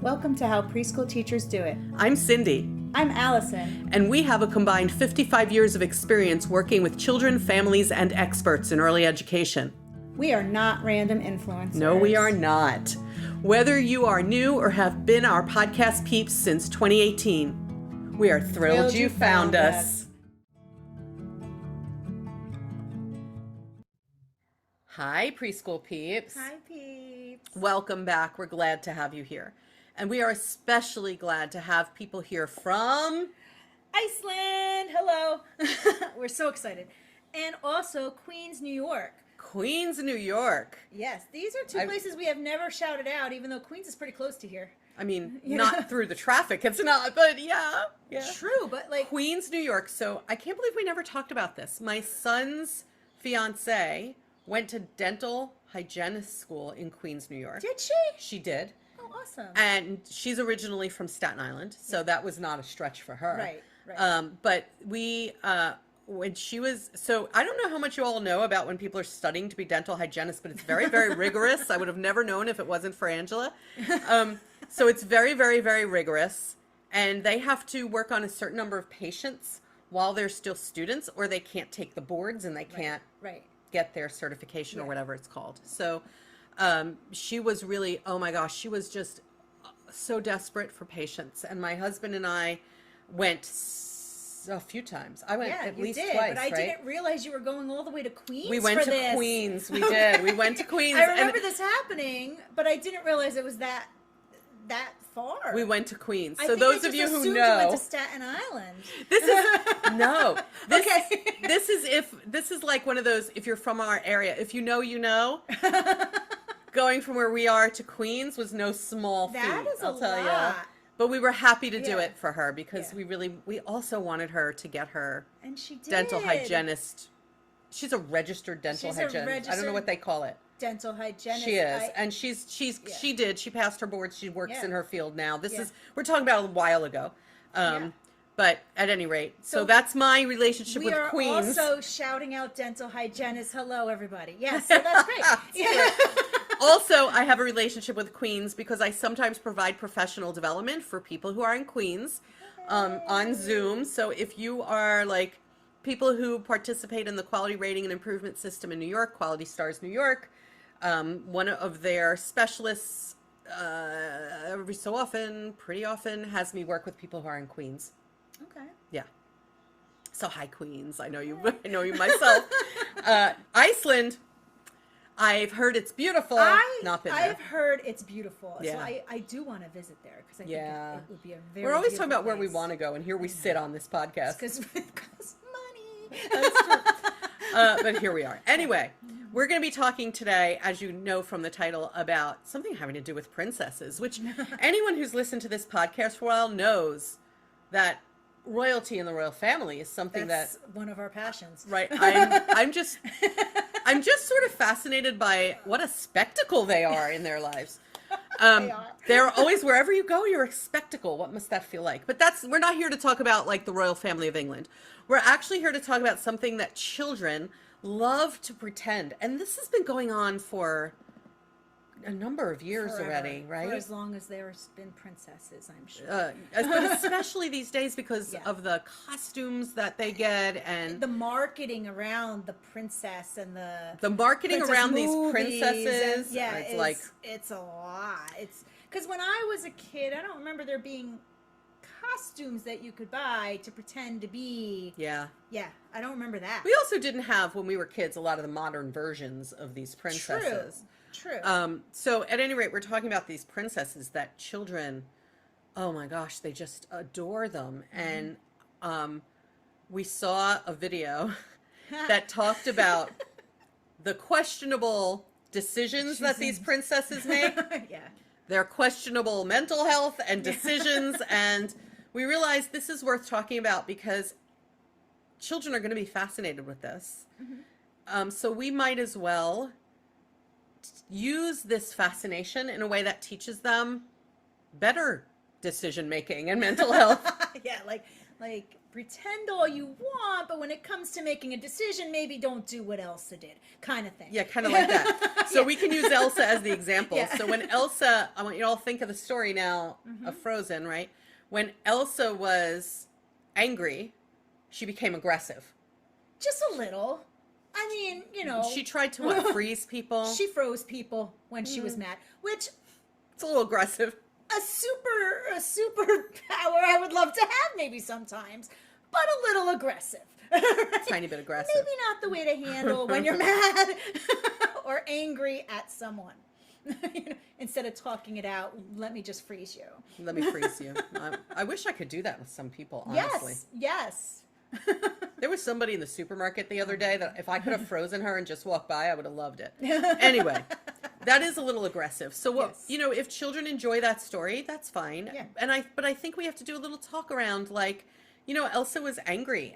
Welcome to How Preschool Teachers Do It. I'm Cindy. I'm Alison. And we have a combined 55 years of experience working with children, families, and experts in early education. We are not random influencers. No, we are not. Whether you are new or have been our podcast peeps since 2018, we are thrilled you found us. Hi, preschool peeps. Hi, peeps. Welcome back. We're glad to have you here. And we are especially glad to have people here from Iceland. Hello. We're so excited. And also Queens, New York. Queens, New York. Yes, these are two places we have never shouted out, even though Queens is pretty close to here. I mean, not through the traffic. It's not, but yeah. True, but like Queens, New York. So I can't believe we never talked about this. My son's fiance went to dental hygienist school in Queens, New York. Did she? She did. Oh, awesome. And she's originally from Staten Island, so that was not a stretch for her. Right. But we, when she was, so I don't know how much you all know about when people are studying to be dental hygienists, but it's very, very rigorous. I would have never known if it wasn't for Angela. So it's very, very, very rigorous. And they have to work on a certain number of patients while they're still students, or they can't take the boards and they can't get their certification or whatever it's called. So she was really, oh my gosh, she was just so desperate for patients. And my husband and I went a few times. I went at least twice, but I didn't realize you were going all the way to Queens. We went to Queens. We did. We went to Queens. I remember this happening, but I didn't realize it was that far. We went to Queens. I So think those I of you just who assumed know, you went to Staten Island. this is no. This, Okay. this is like one of those. If you're from our area, if you know, you know. Going from where we are to Queens was no small feat. That is I'll a tell lot. you. But we were happy to do Yeah. it for her because we also wanted her to get her And she did. dental hygienist. She's a registered dental hygienist. I don't know what they call it. Dental hygienist. She is, and she passed her board. She works in her field now. This Yeah. is, we're talking about a while ago. But at any rate, so that's my relationship with Queens. We are also shouting out dental hygienists. Hello, everybody. Yes, so that's great. Yeah. Also, I have a relationship with Queens because I sometimes provide professional development for people who are in Queens on Zoom. So if you are like people who participate in the quality rating and improvement system in New York, Quality Stars New York, one of their specialists every so often, pretty often, has me work with people who are in Queens. Okay. Yeah. So hi, Queens. I know you. I know you myself. Iceland. I've heard it's beautiful. Not been there. I've heard it's beautiful. Yeah. So I do want to visit there because I think it would be a very. We're always talking about where we place. want to go, and here we sit on this podcast. Because it costs money. That's true. But here we are. Anyway, we're going to be talking today, as you know from the title, about something having to do with princesses, which anyone who's listened to this podcast for a while knows that royalty in the royal family is something That's one of our passions. Right. I'm just sort of fascinated by what a spectacle they are in their lives. They are. They're always, wherever you go, you're a spectacle. What must that feel like? But we're not here to talk about like the royal family of England. We're actually here to talk about something that children love to pretend. And this has been going on for a number of years already, right? For as long as there's been princesses, I'm sure. But especially these days because of the costumes that they get and the marketing around the princess and the marketing around these princesses. And, it's a lot. It's because when I was a kid, I don't remember there being costumes that you could buy to pretend to be. Yeah, I don't remember that. We also didn't have, when we were kids, a lot of the modern versions of these princesses. True. So at any rate, we're talking about these princesses that children, oh my gosh, they just adore them. Mm-hmm. And we saw a video that talked about the questionable decisions that these princesses make. Their questionable mental health and decisions. And we realized this is worth talking about because children are going to be fascinated with this. Mm-hmm. So we might as well use this fascination in a way that teaches them better decision making and mental health. like pretend all you want, but when it comes to making a decision, maybe don't do what Elsa did, kind of thing. Yeah, kind of like that. So we can use Elsa as the example. Yeah. So when Elsa, I want you all to think of the story now of Frozen, right? When Elsa was angry, she became aggressive. Just a little. I mean, you know. She tried to what, freeze people? She froze people when she was mad, which... It's a little aggressive. A super power I would love to have maybe sometimes, but a little aggressive. Right? Tiny bit aggressive. Maybe not the way to handle when you're mad or angry at someone. Instead of talking it out, let me just freeze you. Let me freeze you. I wish I could do that with some people, honestly. Yes. There was somebody in the supermarket the other day that if I could have frozen her and just walked by, I would have loved it. Anyway, that is a little aggressive. So what, if children enjoy that story, that's fine. Yeah. But I think we have to do a little talk around, like, Elsa was angry.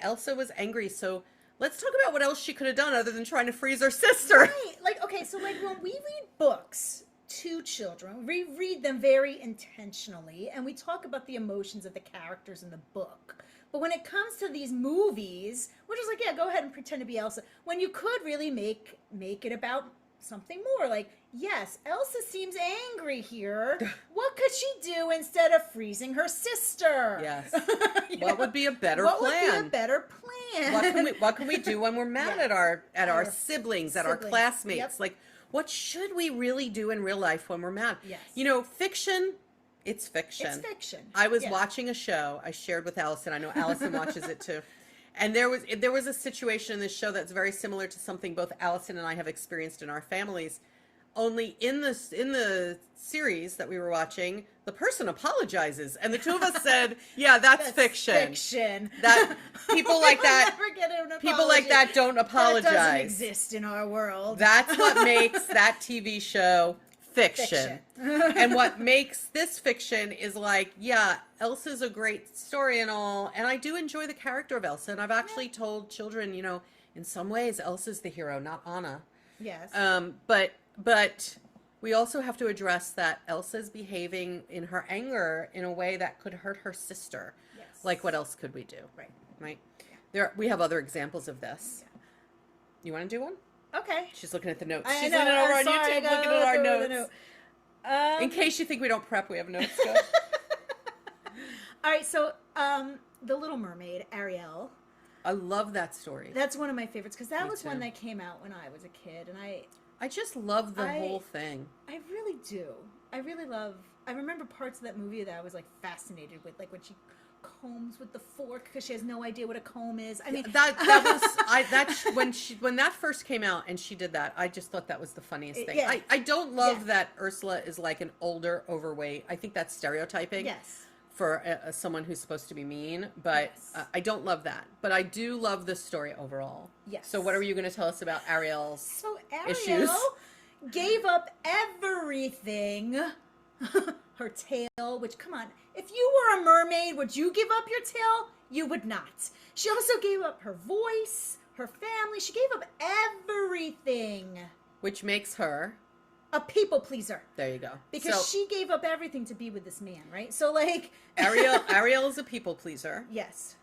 So let's talk about what else she could have done other than trying to freeze her sister. Right. Like, okay, so like when we read books to children, we read them very intentionally, and we talk about the emotions of the characters in the book. But when it comes to these movies, we're just like, yeah, go ahead and pretend to be Elsa. When you could really make it about something more. Like, yes, Elsa seems angry here. What could she do instead of freezing her sister? Yes. What would be a better plan? What would be a better plan? What can we do when we're mad at our siblings, at our classmates? Yep. Like, what should we really do in real life when we're mad? Yes. Fiction. It's fiction. It's fiction. I was watching a show I shared with Allison. I know Allison watches it too. And there was a situation in this show that's very similar to something both Allison and I have experienced in our families. Only in the series that we were watching, the person apologizes, and the two of us said, "Yeah, that's fiction. Fiction. That people like that. Never get an apology. People like that don't apologize. That doesn't exist in our world. That's what makes that TV show fiction. And what makes this fiction is like, yeah, Elsa's a great story and all, and I do enjoy the character of Elsa, and I've actually told children, in some ways Elsa's the hero, not Anna. Yes. But we also have to address that Elsa's behaving in her anger in a way that could hurt her sister. Yes. Like, what else could we do? Right. Yeah. We have other examples of this. Yeah. You want to do one? Okay. She's looking at the notes. She's looking over on YouTube, looking at our notes. In case you think we don't prep, we have notes. Go. All right, so The Little Mermaid, Ariel. I love that story. That's one of my favorites because that was one that came out when I was a kid, and I just love the whole thing. I really do. I really love. I remember parts of that movie that I was like fascinated with, like when she combs with the fork because she has no idea what a comb is. I mean, when that first came out and she did that, I just thought that was the funniest thing. Yeah. I don't love that Ursula is like an older, overweight. I think that's stereotyping. Yes. For someone who's supposed to be mean, but I don't love that. But I do love the story overall. Yes. So what are you going to tell us about Ariel's issues? Gave up everything. Her tail, which, come on, if you were a mermaid, would you give up your tail? You would not. She also gave up her voice, her family. She gave up everything. Which makes her a people pleaser. There you go. Because she gave up everything to be with this man, right? So, like... Ariel is a people pleaser. Yes.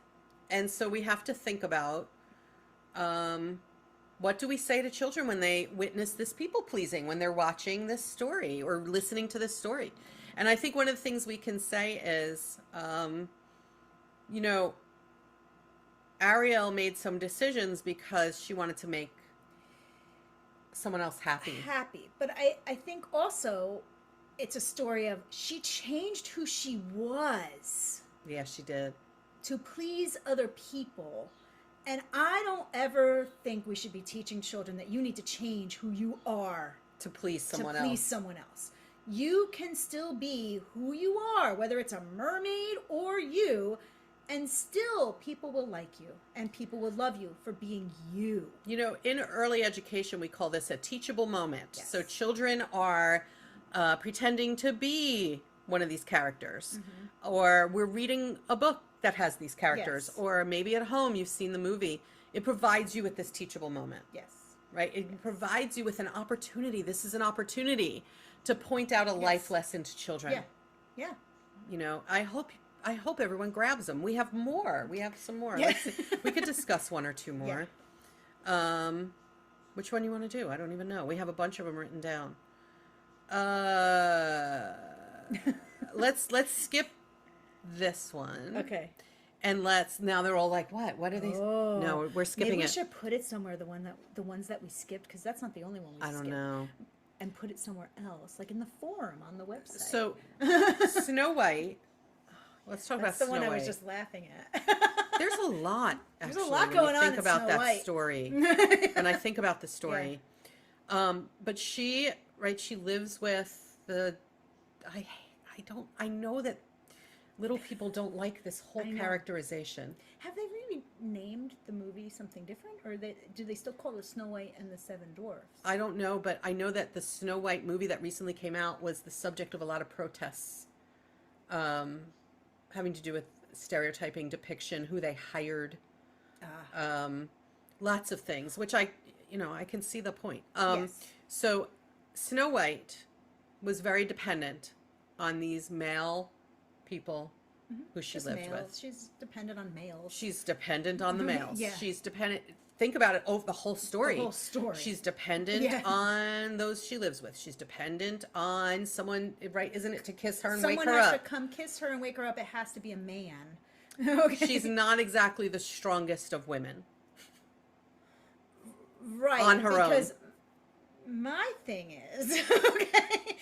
And so we have to think about... what do we say to children when they witness this people pleasing, when they're watching this story or listening to this story? And I think one of the things we can say is, Ariel made some decisions because she wanted to make someone else happy. But I think also it's a story of she changed who she was. Yeah, she did. To please other people. And I don't ever think we should be teaching children that you need to change who you are. To please someone else. You can still be who you are, whether it's a mermaid or you, and still people will like you and people will love you for being you. In early education, we call this a teachable moment. Yes. So children are pretending to be one of these characters, or we're reading a book that has these characters, or maybe at home you've seen the movie. It provides you with this teachable moment. Yes. Right? It provides you with an opportunity. This is an opportunity to point out a life lesson to children. Yeah. I I hope everyone grabs them. We have more. We have some more. Yeah. We could discuss one or two more. Which one you want to do? I don't even know. We have a bunch of them written down. Let's skip this one. Okay. And now they're all like, what? What are these? Oh, No, we're skipping maybe we it. should put it somewhere. The ones that we skipped, because that's not the only one we skipped. I don't know. And put it somewhere else, like in the forum on the website. So, Snow White. Let's talk That's about the one Snow I was White. just laughing at. There's a lot. There's Actually, a lot when going you on think in about Snow that White. story, and I think about the story. But she lives with the. I know that little people don't like this whole characterization. Have they really named the movie something different, or do they still call it Snow White and the Seven Dwarfs? I don't know, but I know that the Snow White movie that recently came out was the subject of a lot of protests, having to do with stereotyping, depiction, who they hired, lots of things, which I can see the point. Yes. So Snow White was very dependent on these male people who she Just lived males. with. She's dependent on males. She's dependent on the males. Yeah. She's dependent. Think about it. Oh, the whole story. The whole story. She's dependent on those she lives with. She's dependent on someone, right? Isn't it to kiss her and wake her Someone has up? to come kiss her and wake her up. It has to be a man. Okay. She's not exactly the strongest of women. Right. On her own. Because my thing is, okay,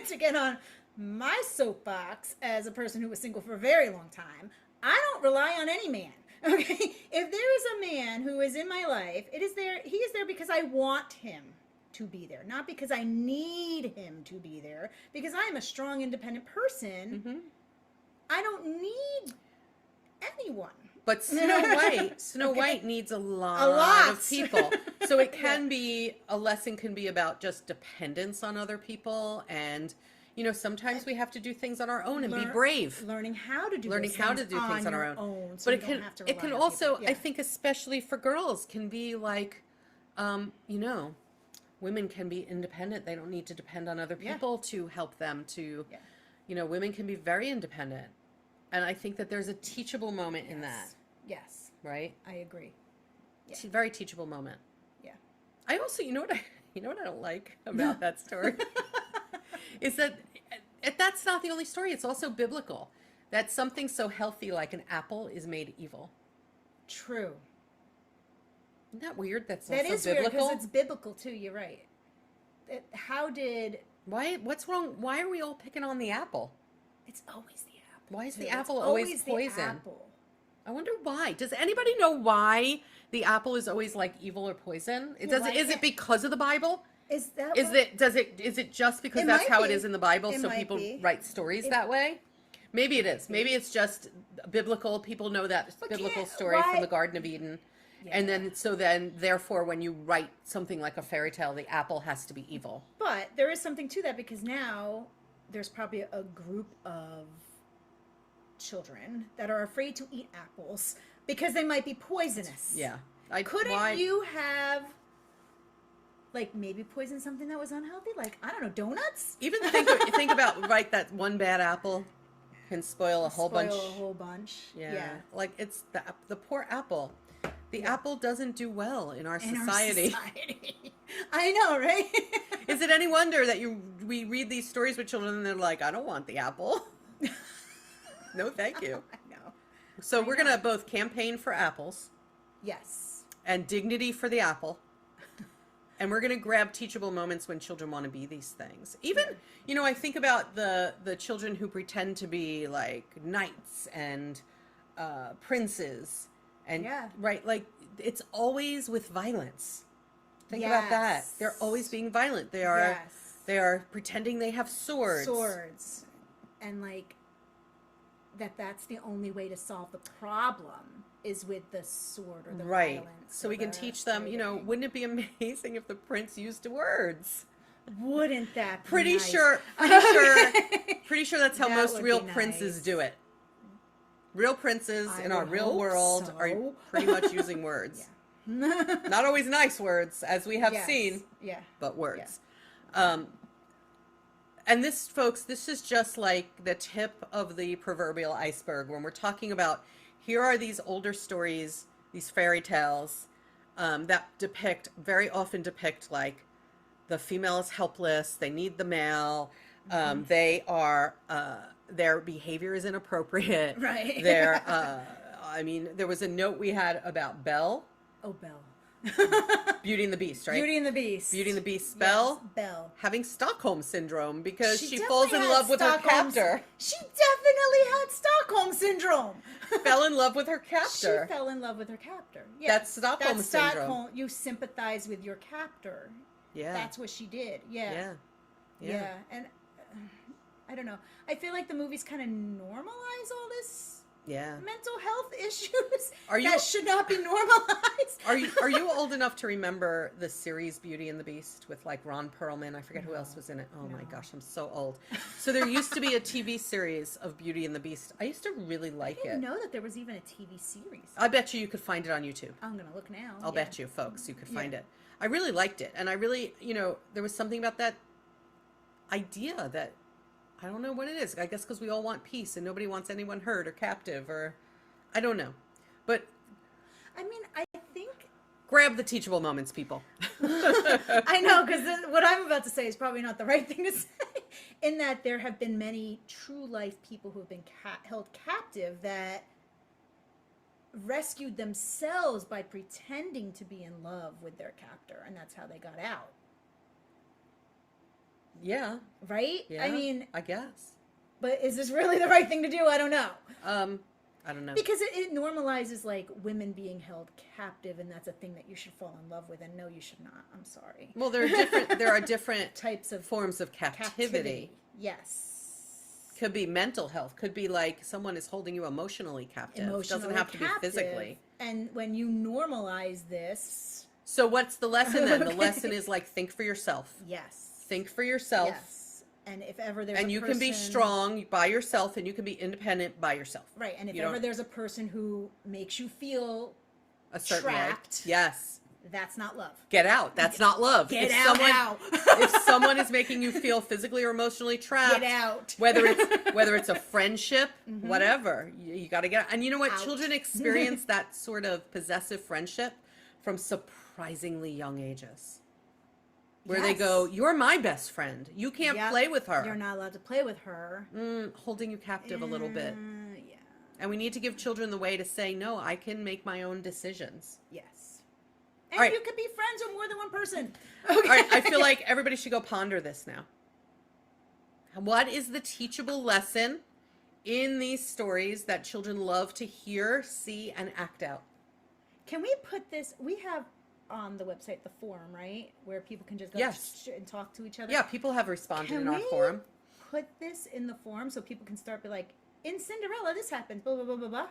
to get on my soapbox as a person who was single for a very long time, I don't rely on any man. Okay, if there is a man who is in my life, he is there because I want him to be there, not because I need him to be there, because I am a strong, independent person. I don't need anyone. But Snow White needs a lot of people. So it can be, a lesson can be about just dependence on other people, and sometimes we have to do things on our own and be brave. Learning how to do things on our own. So But it can also, I think, especially for girls, can be like, women can be independent. They don't need to depend on other people to help them to, women can be very independent. And I think that there's a teachable moment in that. Yes. Right? I agree. It's a very teachable moment. Yeah. I also, you know what I don't like about that story? Is that that's not the only story. It's also biblical. That something so healthy like an apple is made evil. True. Isn't that weird? That is also weird biblical. because it's biblical too. You're right. What's wrong? Why are we all picking on the apple? It's always the apple. Why is too. the apple It's always the poison? apple. I wonder why. Does anybody know why the apple is always like evil or poison? Is it because of the Bible? Is it just because that's how it is in the Bible, so people write stories that way? Maybe it is. Maybe it's just biblical. People know that biblical story from the Garden of Eden. Yeah. And then therefore when you write something like a fairy tale, the apple has to be evil. But there is something to that, because now there's probably a group of children that are afraid to eat apples because they might be poisonous. Yeah. Couldn't you have maybe poison something that was unhealthy? Like, I don't know, donuts? Even think about, right, that one bad apple can spoil a whole bunch. Yeah. Like, it's the poor apple. The apple doesn't do well in our society. I know, right? Is it any wonder that we read these stories with children and they're like, I don't want the apple. No, thank you. I know. So we're going to both campaign for apples. Yes. And dignity for the apple. And we're going to grab teachable moments when children want to be these things. Even, I think about the children who pretend to be like knights and princes. And, right, like, it's always with violence. Think about that. They're always being violent. They are pretending they have swords. And, that's the only way to solve the problem is with the sword or the violence. So we can teach them, wouldn't it be amazing if the prince used words? Wouldn't that be pretty nice? sure that's how most real princes do it. Real princes in our real world are pretty much using words. Not always nice words, as we have seen, but words. And this, folks, this is just like the tip of the proverbial iceberg when we're talking about here are these older stories, these fairy tales that very often depict like the female is helpless, they need the male, they are, their behavior is inappropriate. Right. I mean, there was a note we had about Belle. Oh, Belle. Beauty and the Beast, right? Beauty and the Beast. Beauty and the Beast. Belle. Yes, Belle. Having Stockholm syndrome because she definitely falls in had love with her Stockholm- captor. She definitely had Stockholm syndrome. Fell in love with her captor. She fell in love with her captor. Yeah. That's Stockholm syndrome. Stockholm. You sympathize with your captor. Yeah. That's what she did. Yeah. Yeah. And I don't know. I feel like the movies kind of normalize all this mental health issues that should not be normalized. Are you old enough to remember the series Beauty and the Beast with like Ron Perlman? I forget who else was in it. Oh my gosh, I'm so old. So there used to be a TV series of Beauty and the Beast. I used to really like it. I didn't know that there was even a TV series. I bet you could find it on YouTube. I'm gonna look now. I'll bet you, folks, you could find it. I really liked it, and I really, there was something about that idea that I don't know what it is. I guess because we all want peace and nobody wants anyone hurt or captive or I don't know. But I mean, I think grab the teachable moments, people. I know, because what I'm about to say is probably not the right thing to say. In that there have been many true life people who have been held captive that rescued themselves by pretending to be in love with their captor, and that's how they got out. Yeah. Right? Yeah, I mean, I guess. But is this really the right thing to do? I don't know. I don't know. Because it normalizes like women being held captive, and that's a thing that you should fall in love with. And no, you should not. I'm sorry. Well, there are different types of forms of captivity. Yes. Could be mental health. Could be like someone is holding you emotionally captive. Doesn't have to be physically. And when you normalize this. So what's the lesson then? The lesson is like think for yourself. Yes. Think for yourself. Yes. And if ever there's and you can be strong by yourself, and you can be independent by yourself. Right. And if ever there's a person who makes you feel a certain trapped, way. Yes, that's not love. Get out. That's not love. Get out now. If someone is making you feel physically or emotionally trapped, get out. Whether it's a friendship, whatever, you got to get out. And you know what? Out. Children experience that sort of possessive friendship from surprisingly young ages. Where they go, you're my best friend. You can't play with her. You're not allowed to play with her. Holding you captive a little bit. Yeah. And we need to give children the way to say, no, I can make my own decisions. Yes. And right. you could be friends with more than one person. Okay. All right, I feel like everybody should go ponder this now. What is the teachable lesson in these stories that children love to hear, see, and act out? Can we put this, we have on the website the forum, right, where people can just go and talk to each other. Yeah, people have responded in our forum. forum. Put this in the forum so people can start be like, in Cinderella this happened, blah blah blah blah blah,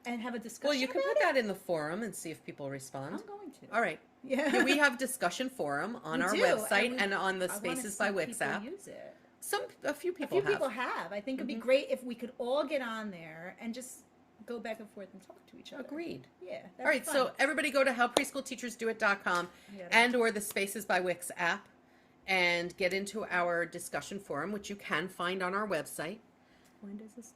and have a discussion. Well, you can put that in the forum and see if people respond. I'm going to. All right. Yeah. We have discussion forum on our website and on the Spaces by Wix app. Use it. A few people have. I think it'd be great if we could all get on there and just go back and forth and talk to each other. Agreed. Yeah. All right, so everybody go to howpreschoolteachersdoit.com and or the Spaces by Wix app and get into our discussion forum, which you can find on our website. When does this?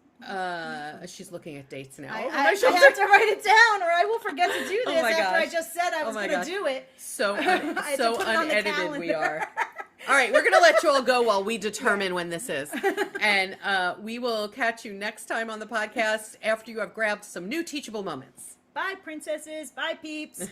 She's looking at dates now. I have to write it down, or I will forget to do this after gosh. I just said I was going to do it. So so unedited we are. All right, we're going to let you all go while we determine when this is. And we will catch you next time on the podcast after you have grabbed some new teachable moments. Bye, princesses. Bye, peeps.